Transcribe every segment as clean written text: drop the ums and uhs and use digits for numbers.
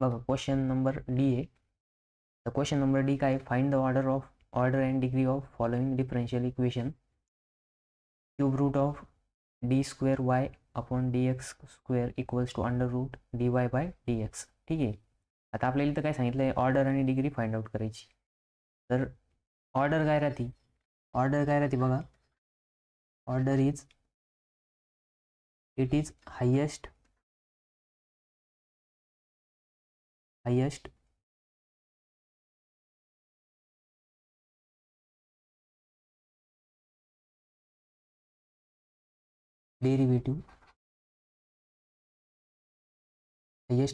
बघा question number D आहे. तर क्वेश्चन नंबर डी काय, find the order and degree of following differential equation. Cube root of D square Y upon D X square equals to under root D Y by D X. ठीक आहे. आता आपल्याला इथं काय सांगितलं आहे, order आणि डिग्री फाइंड आउट करायची. तर ऑर्डर काय राहते बघा, order it is highest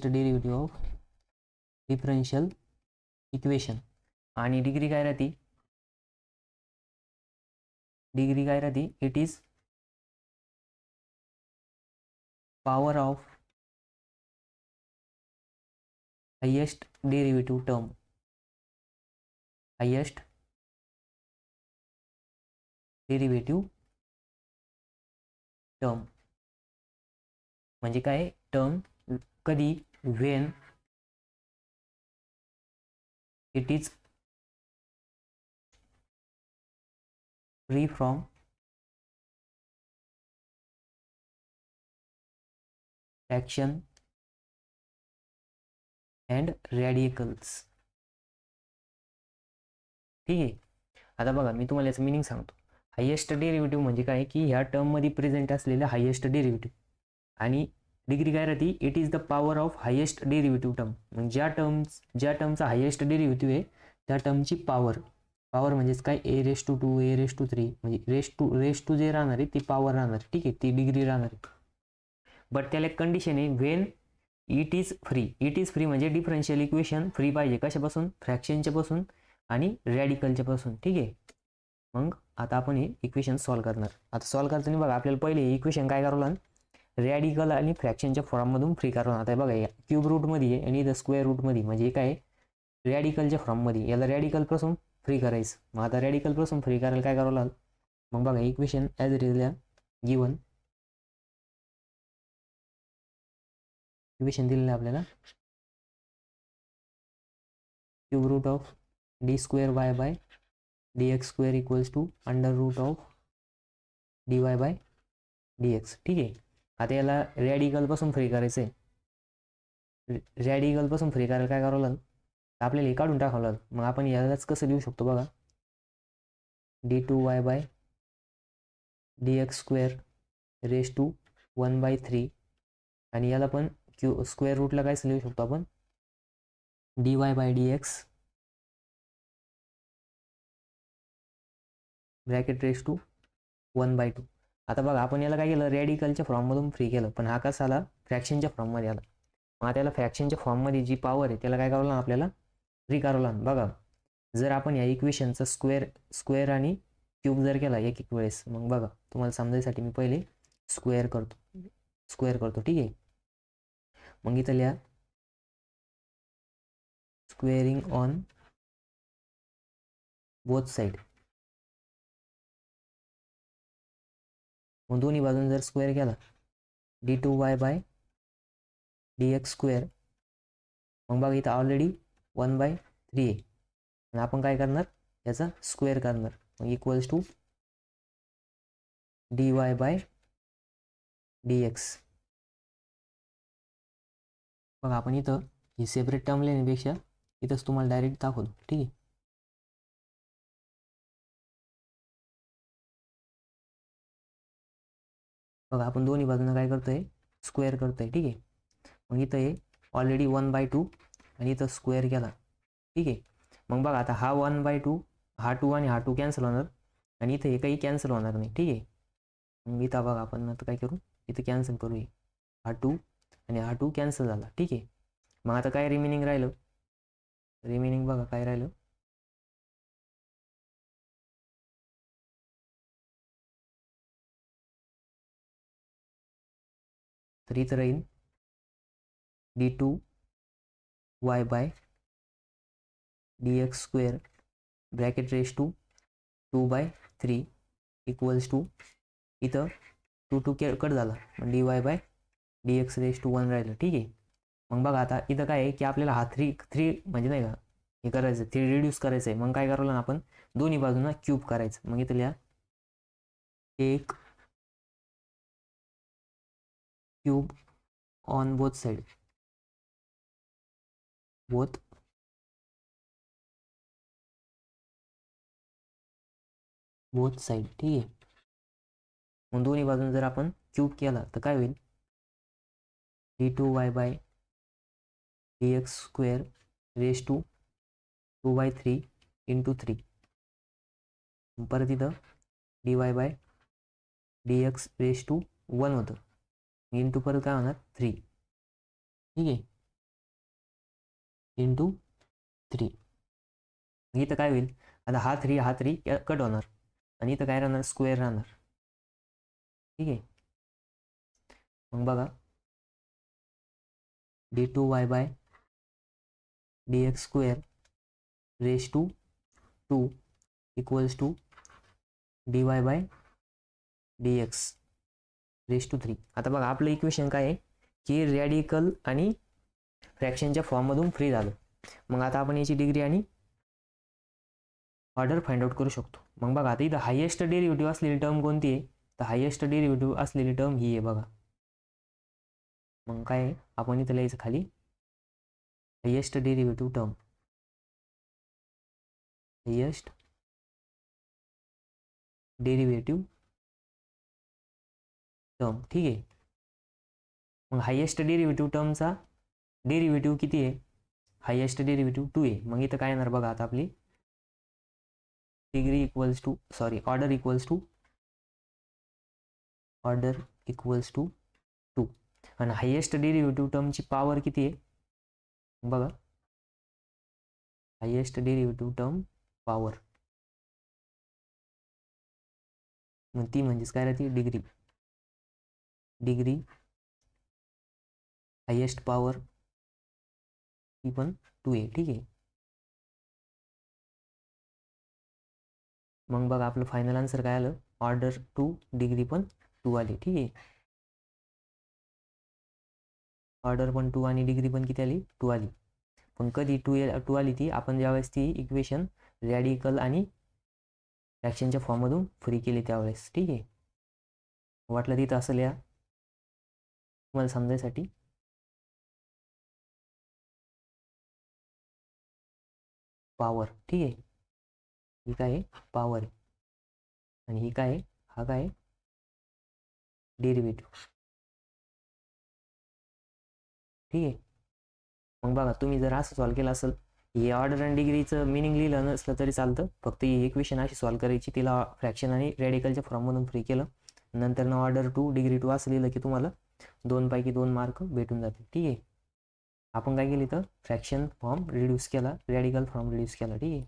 derivative of differential equation. आणि डिग्री काय राहते, it is power of highest derivative term. म्हणजे काय टर्म कधी, when it is free from fraction and radicals. ठीक आहे. आता बघा मी तुम्हाला याचं मिनिंग सांगतो. हायेस्ट डेरिव्हेटिव्ह म्हणजे काय की ह्या टर्ममध्ये प्रेझेंट असलेल्या हायेस्ट डेरिव्हेटिव्ह. आणि डिग्री काय राहते, it is the power of highest derivative term. म्हणजे ज्या टर्मचा हायेस्ट डेरिव्हेटिव्ह आहे त्या टर्मची पॉवर म्हणजेच काय, A raise to 2 A raise to 3 म्हणजे रेस टू जे राहणार आहे ती पॉवर राहणार. ठीक आहे, ती डिग्री राहणार आहे. बट त्याला एक कंडिशन आहे, व्हेन इट इज फ्री म्हणजे डिफरन्शियल इक्वेशन फ्री पाहिजे. कशापासून, फ्रॅक्शनच्या पासून आणि रॅडिकलच्या पासून. ठीक आहे. मग आता आपण हे इक्वेशन सॉल्व्ह करणार. आता सॉल्व्ह करताना बघा आपल्याला पहिले इक्वेशन काय करावं लागेल, रॅडिकल आणि फ्रॅक्शनच्या फॉर्ममधून फ्री करावं. आता बघा या क्यूब रूटमध्ये आहे आणि इथं स्क्वेअर रूटमध्ये, म्हणजे काय रॅडिकलच्या फॉर्ममध्ये. याला रॅडिकलपासून फ्री करायचं. मग आता रॅडिकलपासून फ्री करायला काय करावं लागेल, मग बघा equation as it is given. Equation दिलेलं आहे आपल्याला, cube root of D square Y by D X square equals to under root of D Y by D X. ठीक आहे. आता याला रॅडिकलपासून फ्री करायचं आहे. रॅडिकलपासून फ्री करायला काय करावं लागेल, आपल्याला हे काढून टाकावं लागेल. मग आपण यालाच कसं लिहू शकतो बघा, d2y by D X square raise to 1/3. आणि याला पण स्क्वेअर रूटला काय लिहू शकतो आपण, dy by D X bracket raise to 1/2. आता बघा आपण याला काय केलं, रॅडिकलच्या फॉर्ममधून फ्री केलं, पण हा कसा आला, फ्रॅक्शनच्या फॉर्ममध्ये आला. मग त्याला फ्रॅक्शनच्या फॉर्ममध्ये जी पॉवर आहे त्याला काय करावं लागेल, आपल्याला फ्री करावं लागेल. बघा जर आपण या इक्वेशनचा स्क्वेअर आणि क्यूब जर केला एक वेळेस, मग बघा तुम्हाला समजायसाठी मी पहिले स्क्वेअर करतो. ठीक आहे. मग इथं लिहा स्क्वेअरिंग ऑन बोथ साईड. मग दोन्ही बाजून जर स्क्वेअर केला, d2y by D X square, मग बघा इथं ऑलरेडी 1/3 आहे. आणि आपण काय करणार, याचा स्क्वेअर करणार. मग equals to dy by D X. बघा आपण इथं ही सेपरेट टर्म लिहिण्यापेक्षा इथंच तुम्हाला डायरेक्ट दाखवतो. ठीक आहे. बघा आपण दोन्ही बाजूनं काय करतोय, स्क्वेअर करतोय. ठीक आहे. मग इथं हे ऑलरेडी 1/2 आणि इथं स्क्वेअर केला. ठीक आहे. मग बघा आता हा 1/2, हा 2 आणि हा 2 कॅन्सल होणार, आणि इथं हे काही कॅन्सल होणार नाही. ठीक आहे. मग इथं बघा आपण आता काय करू, इथं कॅन्सल करू. हा 2 आणि हा 2 कॅन्सल झाला. ठीक आहे. मग आता काय रिमेनिंग राहिलं, बघा काय राहिलं, तर इथं राहील d2y by D X square bracket raise to 2/3 equals to, इथं 2 कट झाला, मग dy by D X raise to 1 राहिलं. ठीक आहे. मग बघा आता इथं काय आहे की आपल्याला हा थ्री थ्री म्हणजे नाही का हे करायचं, थ्री रिड्यूस करायचं आहे. मग काय करावं ना, आपण दोन्ही बाजूंना क्यूब करायचं. मग इथं लिहा एक cube on both side, both side. ठीक आहे. मग दोन्ही बाजून जर आपण क्यूब केला तर काय होईल, d2y dx square raise to 2/3 into 3. परत इथं dy dx रेस टू 1 होतं, इंटू परत काय होणार 3. ठीक आहे, इंटू 3. इथं काय होईल, आता हा 3 कट होणार आणि इथं काय राहणार, स्क्वेअर राहणार. ठीक आहे. मग बघा d2y dx square raise to 2 equals to dy dx raise to 3. आता बघा आपलं इक्वेशन काय आहे की रॅडिकल आणि फ्रॅक्शनच्या फॉर्ममधून फ्री झालं. मग आता आपण याची डिग्री आणि ऑर्डर फाइंड आउट करू शकतो. मग बघा आता इथं हायेस्ट डेरिव्हेटिव्ह असलेली टर्म कोणती आहे, तर हायेस्ट डेरिव्हेटिव्ह असलेली टर्म ही आहे बघा. मग काय आहे, आपण इथं लिहायचं खाली highest derivative term, highest derivative term. ठीक आहे. मग हायेस्ट डेरिव्हेटिव्ह टर्मचा डेरिव्हेटिव्ह किती आहे, हायेस्ट डेरिव्हेटिव्ह 2 आहे. मग इथं काय येणार बघा, आता आपली degree equals to order equals to 2. आणि हायेस्ट डेरिव्हेटिव्ह टर्मची पॉवर किती आहे बघा, हायेस्ट डेरिव्हेटिव्ह टर्म पॉवर, मग ती म्हणजेच काय राहते, डिग्री हायेस्ट पॉवर ती पण 2 आहे. ठीक आहे. मग बघा आपलं फायनल आन्सर काय आलं, ऑर्डर 2 डिग्री पण 2 आली. ठीक आहे. ऑर्डर पण 2 आणि डिग्री पण किती आली, 2 आली. पण कधी 2 आली ती, आपण ज्यावेळेस ती इक्वेशन रॅडिकल आणि फ्रॅक्शनच्या फॉर्ममधून फ्री केली त्यावेळेस. ठीक आहे. वाटलं तिथं असं लिहा तुम्हाला समजायसाठी. पॉवर. ठीक आहे. ही काय आहे, पॉवर आहे. आणि ही काय आहे, हा काय आहे, डेरिव्हेटिव्ह. ठीक आहे. मग बघा तुम्ही जर असं सॉल्व केलं असेल, हे ऑर्डर आणि डिग्रीचं मिनिंग लिहिलं नसलं तरी चालतं, फक्त ही इक्वेशन अशी सॉल्व करायची, तिला फ्रॅक्शन आणि रॅडिकलच्या फॉर्ममधून फ्री केलं, नंतर ना ऑर्डर 2 डिग्री 2 असं लिहिलं की तुम्हाला 2 पैकी 2 मार्क भेटून जातील. ठीक आहे. आपण काय केलं तर फ्रॅक्शन फॉर्म रिड्यूस केला, रॅडिकल फॉर्म रिड्यूस केला. ठीक आहे.